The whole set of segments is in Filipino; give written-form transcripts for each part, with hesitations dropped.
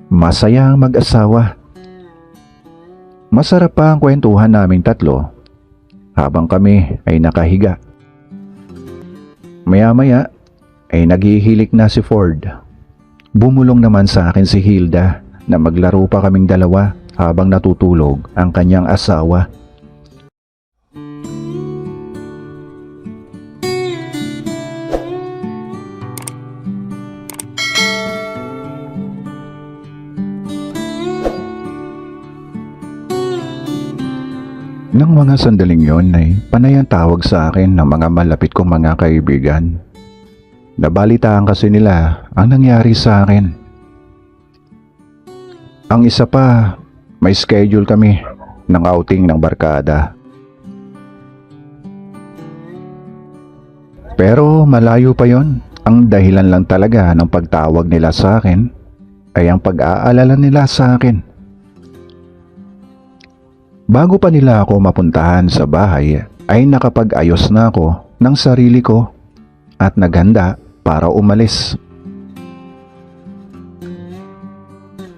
Masaya ang mag-asawa. Masarap pa ang kwentuhan naming tatlo habang kami ay nakahiga. Maya-maya ay naghihilik na si Ford. Bumulong naman sa akin si Hilda na maglaro pa kaming dalawa habang natutulog ang kanyang asawa. Nang mga sandaling yon ay panay ang tawag sa akin ng mga malapit kong mga kaibigan. Nabalitaan kasi nila ang nangyari sa akin. Ang isa pa, may schedule kami ng outing ng barkada. Pero malayo pa yon. Ang dahilan lang talaga ng pagtawag nila sa akin ay ang pag-aalala nila sa akin. Bago pa nila ako mapuntahan sa bahay ay nakapag-ayos na ako ng sarili ko at naghanda para umalis.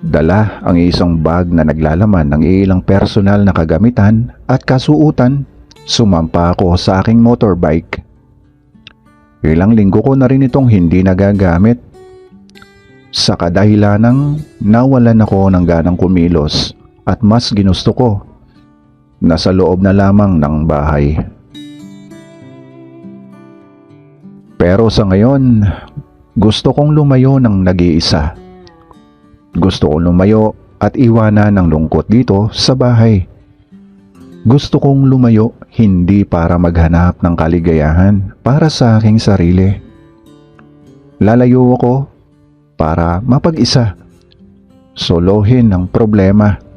Dala ang isang bag na naglalaman ng ilang personal na kagamitan at kasuutan. Sumampa ako sa aking motorbike. Ilang linggo ko na rin itong hindi nagagamit. Sa kadahilanang nawalan ako ng ganang kumilos at mas ginusto ko nasa loob na lamang ng bahay. Pero sa ngayon, gusto kong lumayo ng nag-iisa. Gusto kong lumayo at iwanan ng lungkot dito sa bahay. Gusto kong lumayo hindi para maghanap ng kaligayahan para sa aking sarili. Lalayo ako para mapag-isa. Solohin ang problema.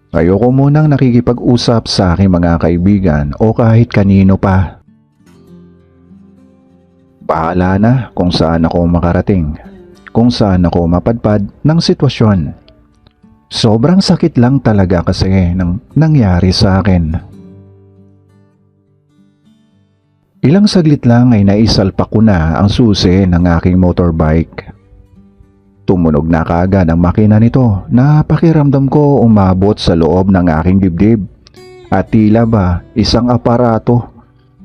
Ayoko munang nakikipag-usap sa aking mga kaibigan o kahit kanino pa. Bahala na kung saan ako makarating, kung saan ako mapadpad ng sitwasyon. Sobrang sakit lang talaga kasi ng nangyari sa akin. Ilang saglit lang ay naisalpak ko na ang susi ng aking motorbike. Tumunog na kaagad ang makina nito na pakiramdam ko umabot sa loob ng aking dibdib at tila ba isang aparato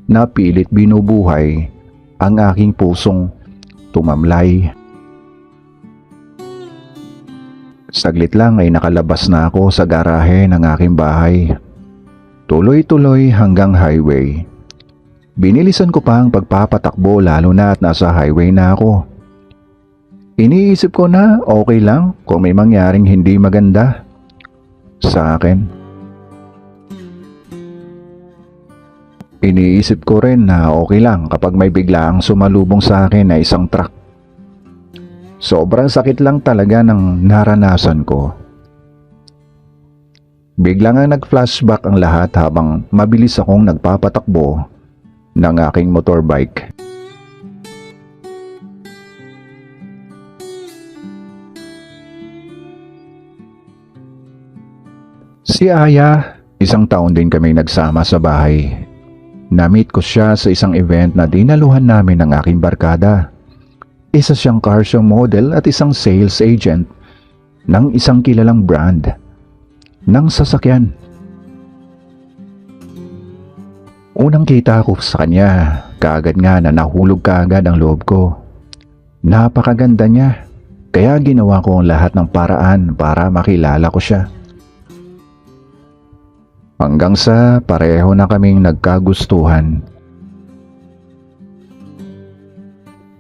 na pilit binubuhay ang aking pusong tumamlay. Saglit lang ay nakalabas na ako sa garahe ng aking bahay. Tuloy-tuloy hanggang highway. Binilisan ko pa ang pagpapatakbo lalo na at nasa highway na ako. Iniisip ko na okay lang kung may mangyaring hindi maganda sa akin. Iniisip ko rin na okay lang kapag may biglaang sumalubong sa akin na isang truck. Sobrang sakit lang talaga ng naranasan ko. Biglang ang nag-flashback ang lahat habang mabilis akong nagpapatakbo ng aking motorbike. Si Aya, isang taon din kaming nagsama sa bahay. Na-meet ko siya sa isang event na dinaluhan namin ng aking barkada. Isa siyang car show model at isang sales agent ng isang kilalang brand ng sasakyan. Unang kita ko sa kanya, kaagad nga na nahulog kaagad ang loob ko. Napakaganda niya, kaya ginawa ko ang lahat ng paraan para makilala ko siya. Hanggang sa pareho na kaming nagkagustuhan.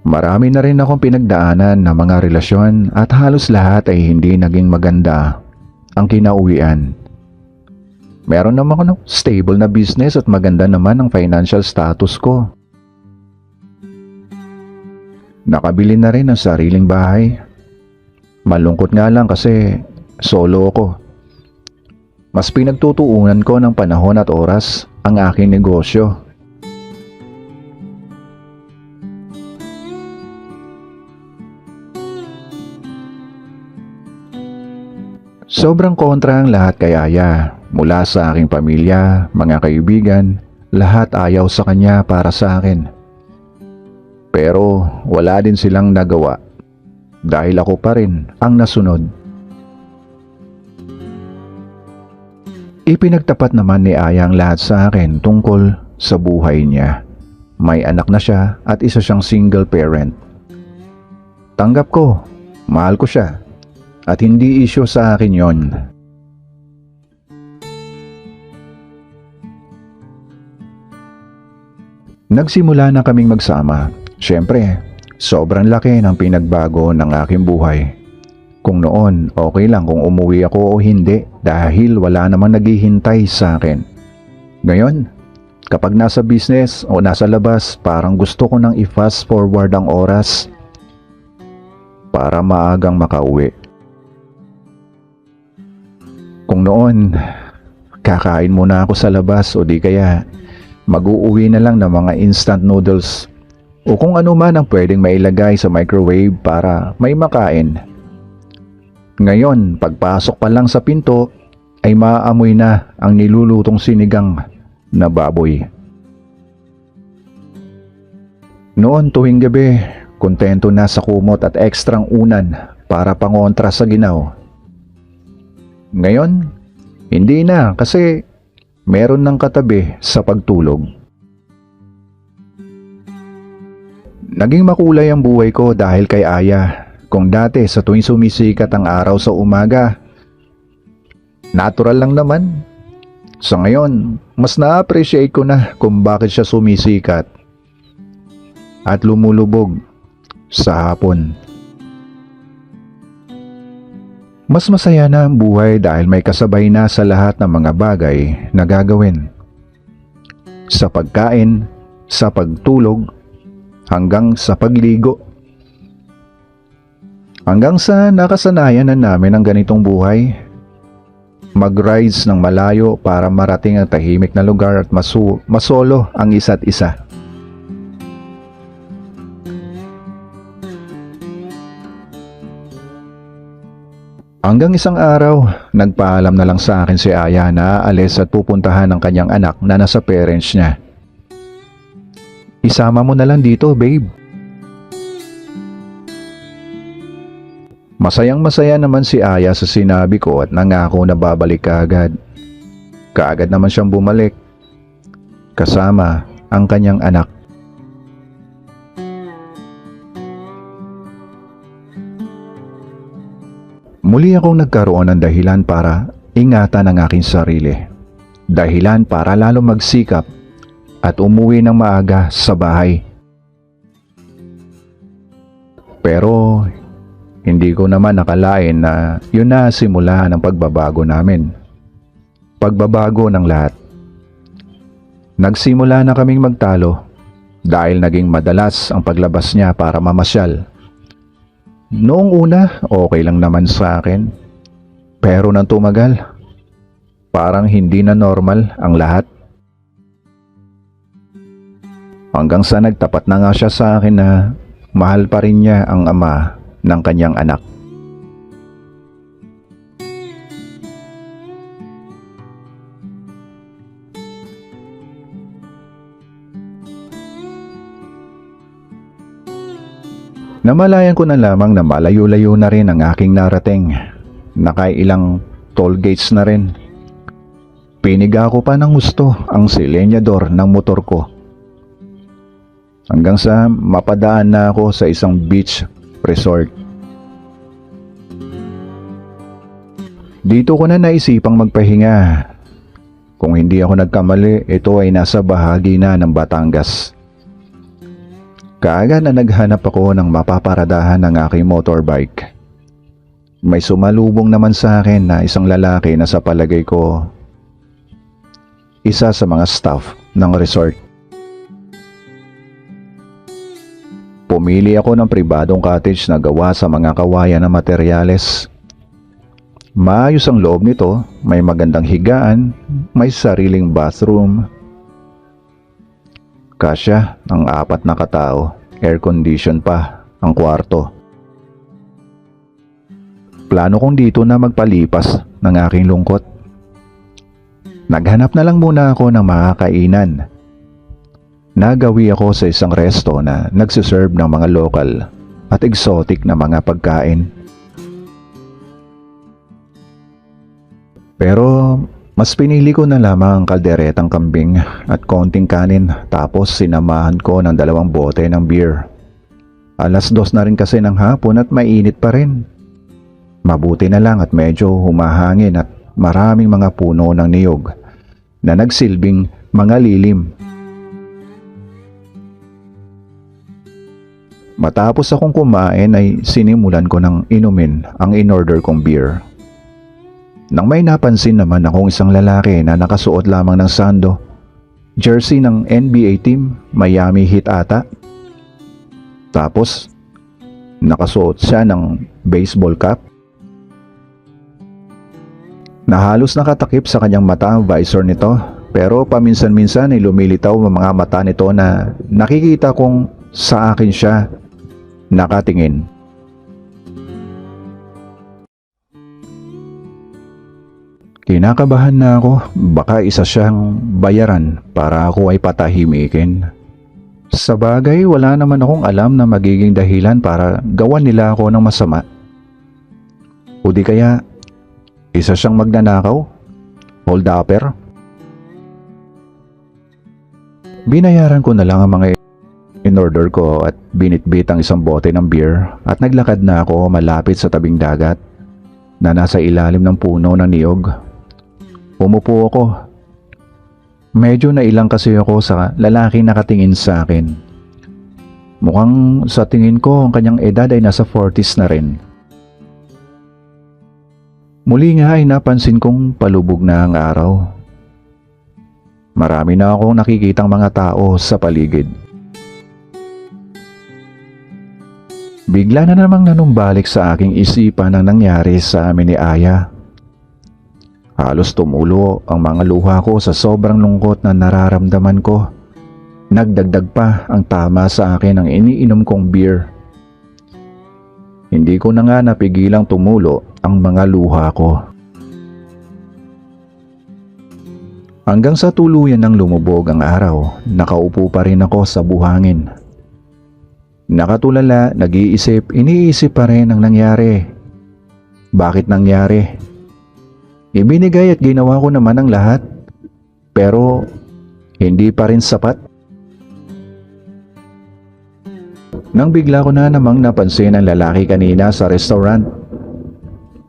Marami na rin akong pinagdaanan na mga relasyon at halos lahat ay hindi naging maganda ang kinauwian. Meron naman ako stable na business at maganda naman ang financial status ko. Nakabili na rin ng sariling bahay. Malungkot nga lang kasi solo ako. Mas pinagtutuunan ko ng panahon at oras ang aking negosyo. Sobrang kontra ang lahat kay Aya. Mula sa aking pamilya, mga kaibigan, lahat ayaw sa kanya para sa akin. Pero wala din silang nagawa. dahil ako pa rin ang nasunod. Ipinagtapat naman ni Aya ang lahat sa akin tungkol sa buhay niya. May anak na siya at isa siyang single parent. Tanggap ko, mahal ko siya at hindi issue sa akin yon. Nagsimula na kaming magsama. Siyempre, sobrang laki ng pinagbago ng aking buhay. Kung noon, okay lang kung umuwi ako o hindi dahil wala namang naghihintay sa akin. Ngayon, kapag nasa business o nasa labas, parang gusto ko nang i-fast forward ang oras para maagang makauwi. Kung noon, kakain muna ako sa labas o di kaya mag-uuwi na lang ng mga instant noodles o kung ano man ang pwedeng mailagay sa microwave para may makain. Ngayon, pagpasok pa lang sa pinto ay maaamoy na ang nilulutong sinigang na baboy. Noon tuwing gabi, kontento na sa kumot at ekstrang unan para pangontra sa ginaw. Ngayon, hindi na kasi meron ng katabi sa pagtulog. Naging makulay ang buhay ko dahil kay Aya. Kung dati sa tuwing sumisikat ang araw sa umaga, natural lang naman. Sa ngayon, mas na-appreciate ko na kung bakit siya sumisikat at lumulubog sa hapon. Mas masaya na ang buhay dahil may kasabay na sa lahat ng mga bagay na gagawin. Sa pagkain, sa pagtulog, hanggang sa pagligo. Hanggang sa nakasanayan na namin ang ganitong buhay. Mag-rides ng malayo para marating ang tahimik na lugar at masolo ang isa't isa. Hanggang isang araw, nagpaalam na lang sa akin si Aya na aalis at pupuntahan ng kanyang anak na nasa parents niya. Isama mo na lang dito, babe. Masayang-masaya naman si Aya sa sinabi ko at nangako na babalik kaagad. Kaagad naman siyang bumalik, kasama ang kanyang anak. Muli akong nagkaroon ng dahilan para ingatan ang aking sarili. Dahilan para lalo magsikap at umuwi ng maaga sa bahay. Pero hindi ko naman nakalain na yun na simula ng pagbabago namin. Pagbabago ng lahat. Nagsimula na kaming magtalo dahil naging madalas ang paglabas niya para mamasyal. Noong una, okay lang naman sa akin. Pero nang tumagal, parang hindi na normal ang lahat. Hanggang sa nagtapat na nga siya sa akin na mahal pa rin niya ang ama ng kanyang anak. Namalayan ko na lamang na malayo-layo na rin ang aking narating. Nakailang toll gates na rin. Piniga ko pa ng gusto ang silenyador ng motor ko. Hanggang sa mapadaan na ako sa isang beach resort. Dito ko na naisipang magpahinga. Kung hindi ako nagkamali, ito ay nasa bahagi na ng Batangas. Kaagad na naghanap ako ng mapaparadahan ng aking motorbike. May sumalubong naman sa akin na isang lalaki na sa palagay ko isa sa mga staff ng resort. Pumili ako ng pribadong cottage na gawa sa mga kawayan na materyales. Maayos ang loob nito, may magandang higaan, may sariling bathroom. Kasya ang 4 na katao, air condition pa ang kwarto. Plano kong dito na magpalipas ng aking lungkot. Naghanap na lang muna ako ng makakainan. Nagawi ako sa isang resto na nagsiserve ng mga lokal at exotic na mga pagkain. Pero mas pinili ko na lamang ang kalderetang kambing at konting kanin, tapos sinamahan ko ng 2 bote ng beer. 2:00 na rin kasi ng hapon at mainit pa rin. Mabuti na lang at medyo humahangin at maraming mga puno ng niyog na nagsilbing mga lilim. Matapos akong kumain ay sinimulan ko ng inumin ang in-order kong beer. Nang may napansin naman akong isang lalaki na nakasuot lamang ng sando, jersey ng NBA team, Miami Heat ata. Tapos nakasuot siya ng baseball cap. Na halos nakatakip sa kanyang mata ang visor nito, pero paminsan-minsan ay lumilitaw ang mga mata nito na nakikita kong sa akin siya nakatingin. Kinakabahan na ako, baka isa siyang bayaran para ako ay patahimikin. Sa bagay, wala naman akong alam na magiging dahilan para gawan nila ako ng masama. O di kaya, isa siyang magnanakaw? Hold-upper? Binayaran ko na lang ang mga in-order ko at binitbit ang isang bote ng beer at naglakad na ako malapit sa tabing dagat na nasa ilalim ng puno ng niyog. Umupo ako. Medyo nailang kasi ako sa lalaking nakatingin sa akin. Mukhang sa tingin ko ang kanyang edad ay nasa 40s na rin. Muli nga ay napansin kong palubog na ang araw. Marami na akong nakikitang mga tao sa paligid. Bigla na namang nanumbalik sa aking isipan ang nangyari sa amin ni Aya. Halos tumulo ang mga luha ko sa sobrang lungkot na nararamdaman ko. Nagdagdag pa ang tama sa akin ang iniinom kong beer. Hindi ko na nga napigilang tumulo ang mga luha ko. Hanggang sa tuluyan ng lumubog ang araw, nakaupo pa rin ako sa buhangin. Nakatulala, nag-iisip, iniisip pa rin ang nangyari. Bakit nangyari? Ibinigay at ginawa ko naman ang lahat, pero hindi pa rin sapat. Nang bigla ko na namang napansin ang lalaki kanina sa restaurant.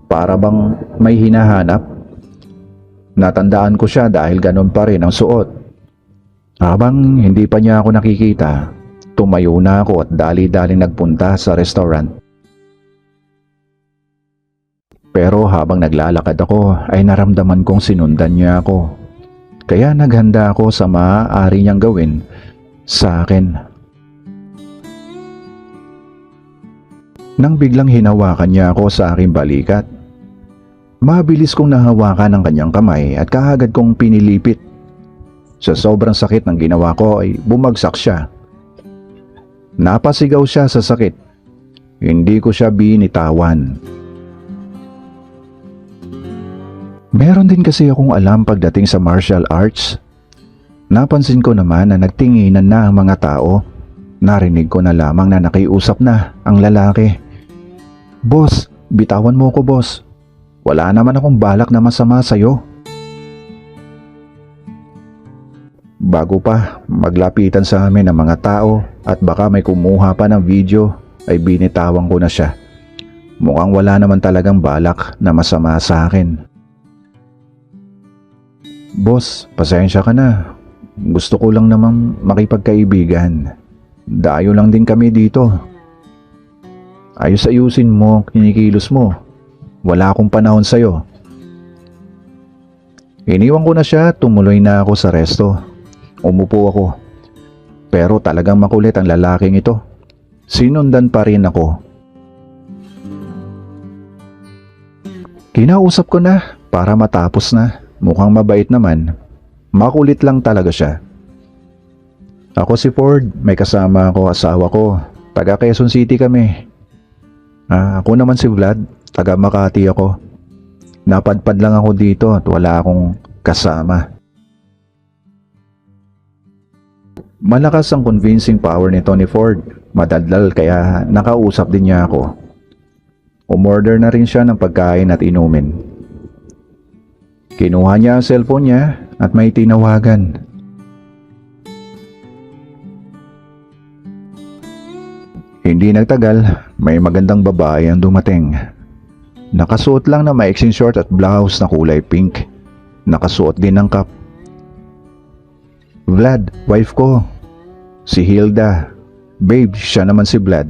Para bang may hinahanap. Natandaan ko siya dahil ganun pa rin ang suot. Habang hindi pa niya ako nakikita, tumayo na ako at dali-daling nagpunta sa restaurant. Pero habang naglalakad ako ay naramdaman kong sinundan niya ako. Kaya naghanda ako sa maaari niyang gawin sa akin. Nang biglang hinawakan niya ako sa aking balikat, mabilis kong nahawakan ang kanyang kamay at kaagad kong pinilipit. Sa sobrang sakit ng ginawa ko ay bumagsak siya. Napasigaw siya sa sakit. Hindi ko siya binitawan. Meron din kasi akong alam pagdating sa martial arts. Napansin ko naman na nagtinginan na ang mga tao. Narinig ko na lamang na nakiusap na ang lalaki. "Boss, bitawan mo ko, boss. Wala naman akong balak na masama sa'yo." Bago pa maglapitan sa amin ang mga tao at baka may kumuha pa ng video, ay binitawan ko na siya. Mukhang wala naman talagang balak na masama sa akin. "Boss, pasensya ka na. Gusto ko lang namang makipagkaibigan. Dayo lang din kami dito. Ayos-ayusin mo, kinikilos mo. Wala akong panahon sa'yo." Iniwan ko na siya, tumuloy na ako sa resto. Umupo ako. Pero talagang makulit ang lalaking ito. Sinundan pa rin ako. Kinausap ko na para matapos na. Mukhang mabait naman. Makulit lang talaga siya. Ako si Ford, may kasama ako, asawa ko. Taga Quezon City kami. Ako naman si Vlad, taga Makati ako. Napadpad lang ako dito at wala akong kasama. Malakas ang convincing power nito ni Ford. Madaldal kaya nakausap din niya ako. Umorder na rin siya ng pagkain at inumin. Kinuha niya ang cellphone niya at may tinawagan. Hindi nagtagal, may magandang babae ang dumating. Nakasuot lang na maiksing short at blouse na kulay pink. Nakasuot din ng cap. Vlad, wife ko. Si Hilda. Babe, siya naman si Vlad.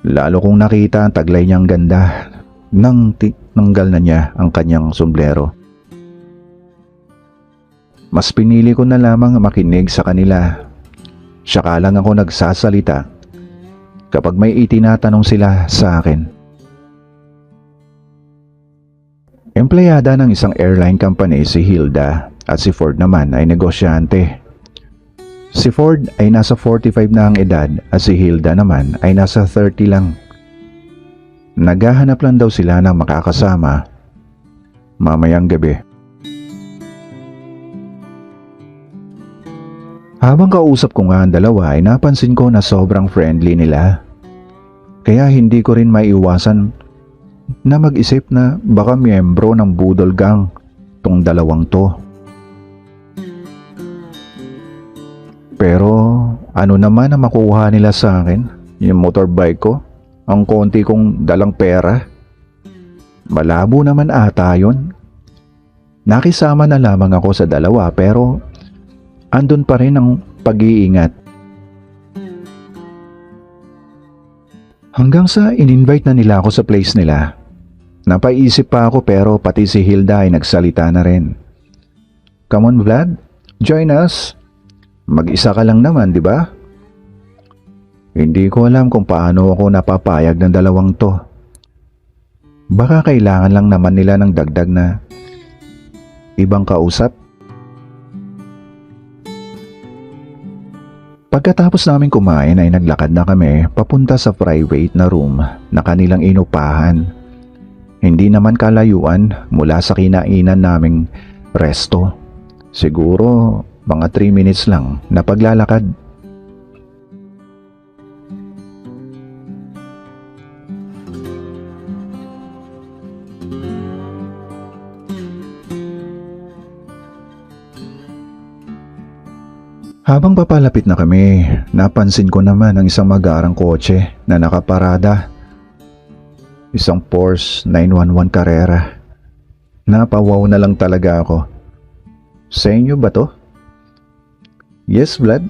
Lalo kong nakita ang taglay niyang ganda nang tinanggal na niya ang kanyang sombrero. Mas pinili ko na lamang makinig sa kanila. Saka lang ako nagsasalita kapag may itinatanong sila sa akin. Empleyada ng isang airline company si Hilda at si Ford naman ay negosyante. Si Ford ay nasa 45 na ang edad at si Hilda naman ay nasa 30 lang. Naghahanap lang daw sila ng makakasama mamayang gabi. Habang kausap ko nga ang dalawa ay napansin ko na sobrang friendly nila. Kaya hindi ko rin maiwasan na mag-isip na baka miyembro ng Budol Gang tong dalawang to. Pero ano naman ang makuha nila sa akin? Yung motorbike ko? Ang konti kong dalang pera? Malabo naman ata yun. Nakisama na lamang ako sa dalawa pero andun pa rin ang pag-iingat. Hanggang sa in-invite na nila ako sa place nila. Napaisip pa ako pero pati si Hilda ay nagsalita na rin. Come on Vlad, join us. Mag-isa ka lang naman, di ba? Hindi ko alam kung paano ako napapayag ng dalawang to. Baka kailangan lang naman nila ng dagdag na ibang kausap. Pagkatapos namin kumain ay naglakad na kami papunta sa private na room na kanilang inupahan. Hindi naman kalayuan mula sa kinainan naming resto. Siguro mga 3 minutes lang na paglalakad. Habang papalapit na kami, napansin ko naman ang isang magarang kotse na nakaparada. Isang Porsche 911 Carrera. Napawaw na lang talaga ako. Sa inyo ba to? Yes, Vlad.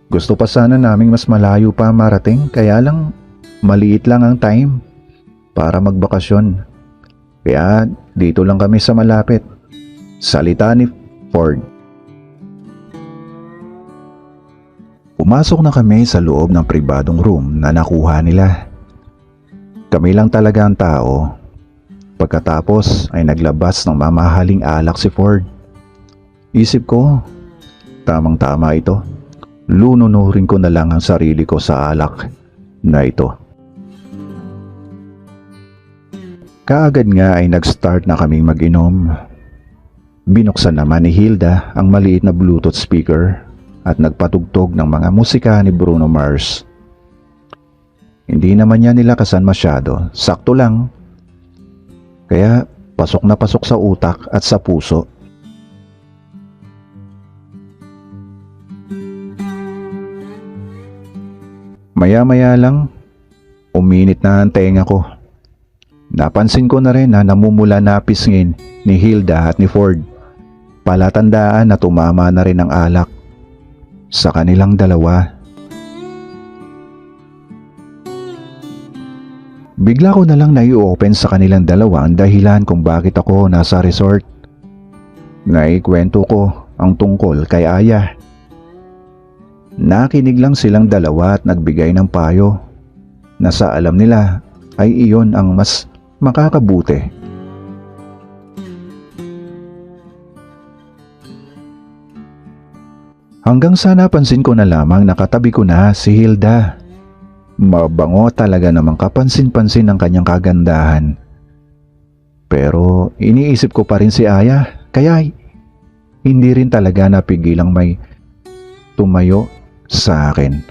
Gusto pa sana naming mas malayo pa marating kaya lang maliit lang ang time para magbakasyon. Kaya dito lang kami sa malapit. Salita ni Ford. Pumasok na kami sa loob ng pribadong room na nakuha nila. Kami lang talaga ang tao. Pagkatapos ay naglabas ng mamahaling alak si Ford. Isip ko, tamang-tama ito. Lununurin ko na lang ang sarili ko sa alak na ito. Kaagad nga ay nag-start na kaming mag-inom. Binuksan naman ni Hilda ang maliit na Bluetooth speaker at nagpatugtog ng mga musika ni Bruno Mars. Hindi naman niya nilakasan masyado, sakto lang. Kaya pasok na pasok sa utak at sa puso. Maya-maya lang, uminit na ang tenga ko. Napansin ko na rin na namumula na pisngin ni Hilda at ni Ford. Palatandaan na tumama na rin ang alak sa kanilang dalawa. Bigla ko na lang nai-open sa kanilang dalawa ang dahilan kung bakit ako nasa resort. Naikwento ko ang tungkol kay Aya. Nakinig lang silang dalawa at nagbigay ng payo na sa alam nila ay iyon ang mas makakabuti. Hanggang sa napansin ko na lamang nakatabi ko na si Hilda. Mabango talaga namang kapansin-pansin ang kanyang kagandahan. Pero iniisip ko pa rin si Aya kaya hindi rin talaga napigilang may tumayo sa akin.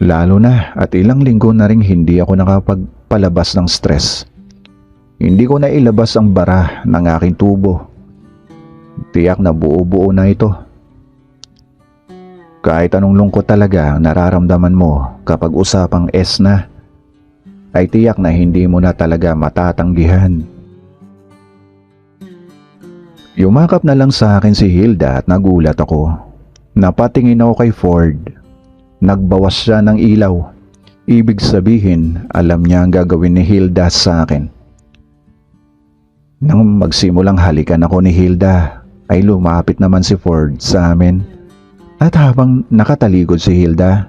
Lalo na at ilang linggo na ring hindi ako nakapagpalabas ng stress. Hindi ko na ilabas ang bara ng aking tubo. Tiyak na buo-buo na ito. Kahit anong lungkot talaga ang nararamdaman mo kapag usapang S na, ay tiyak na hindi mo na talaga matatanggihan. Yumakap na lang sa akin si Hilda at nagulat ako. Napatingin ako kay Ford. Nagbawas siya ng ilaw. Ibig sabihin, alam niya ang gagawin ni Hilda sa akin. Nang magsimulang halikan ako ni Hilda, ay lumapit naman si Ford sa amin. At habang nakataligod si Hilda,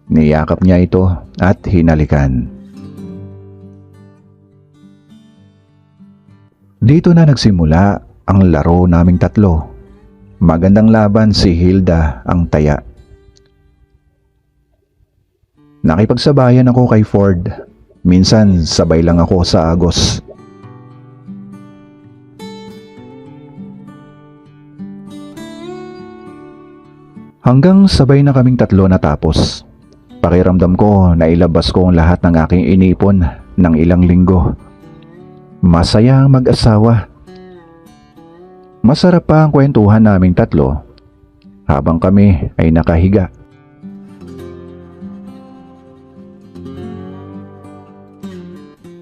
niyakap niya ito at hinalikan. Dito na nagsimula ang laro naming tatlo. Magandang laban, si Hilda ang taya. Nakipagsabayan ako kay Ford. Minsan sabay lang ako sa agos. Hanggang sabay na kaming tatlo natapos. Pakiramdam ko na ilabas ko ang lahat ng aking inipon ng ilang linggo. Masaya ang mag-asawa. Masarap pa ang kwentuhan naming tatlo habang kami ay nakahiga.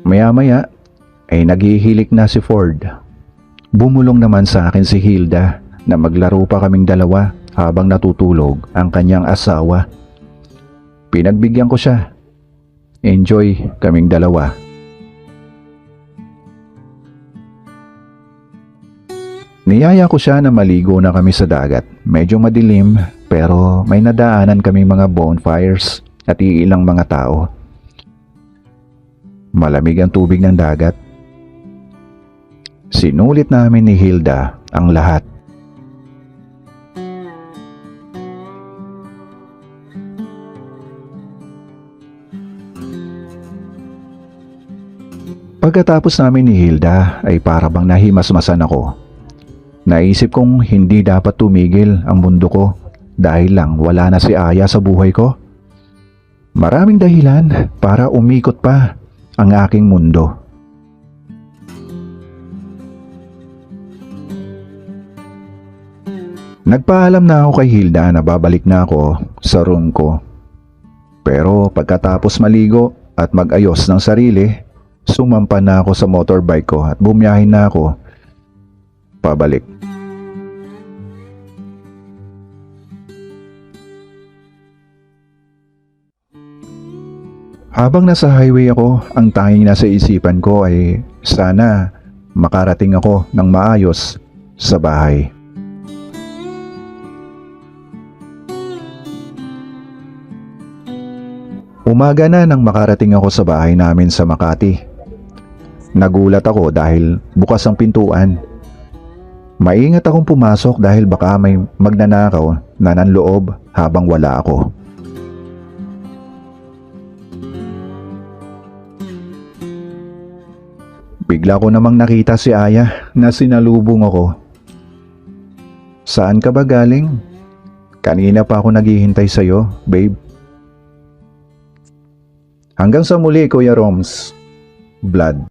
Maya-maya ay naghihilik na si Ford. Bumulong naman sa akin si Hilda na maglaro pa kaming dalawa habang natutulog ang kanyang asawa. Pinagbigyan ko siya. Enjoy kaming dalawa. Niyaya ko siya na maligo na kami sa dagat. Medyo madilim pero may nadaanan kaming mga bonfires at iilang mga tao. Malamig ang tubig ng dagat. Sinulit namin ni Hilda ang lahat. Pagkatapos namin ni Hilda ay para bang nahimasmasan ako. Naisip kong hindi dapat tumigil ang mundo ko dahil lang wala na si Aya sa buhay ko. Maraming dahilan para umikot pa ang aking mundo. Nagpaalam na ako kay Hilda na babalik na ako sa room ko. Pero pagkatapos maligo at mag-ayos ng sarili, sumampa na ako sa motorbike ko at bumiyahin na ako pabalik. Habang nasa highway ako, ang tanging nasa isipan ko ay sana makarating ako ng maayos sa bahay. Umaga na nang makarating ako sa bahay namin sa Makati. Nagulat ako dahil bukas ang pintuan. Maingat akong pumasok dahil baka may magnanakaw na nanloob habang wala ako. Bigla ko namang nakita si Aya na sinalubong ako. Saan ka ba galing? Kanina pa ako naghihintay sa'yo, babe. Hanggang sa muli, Kuya Roms. Blood.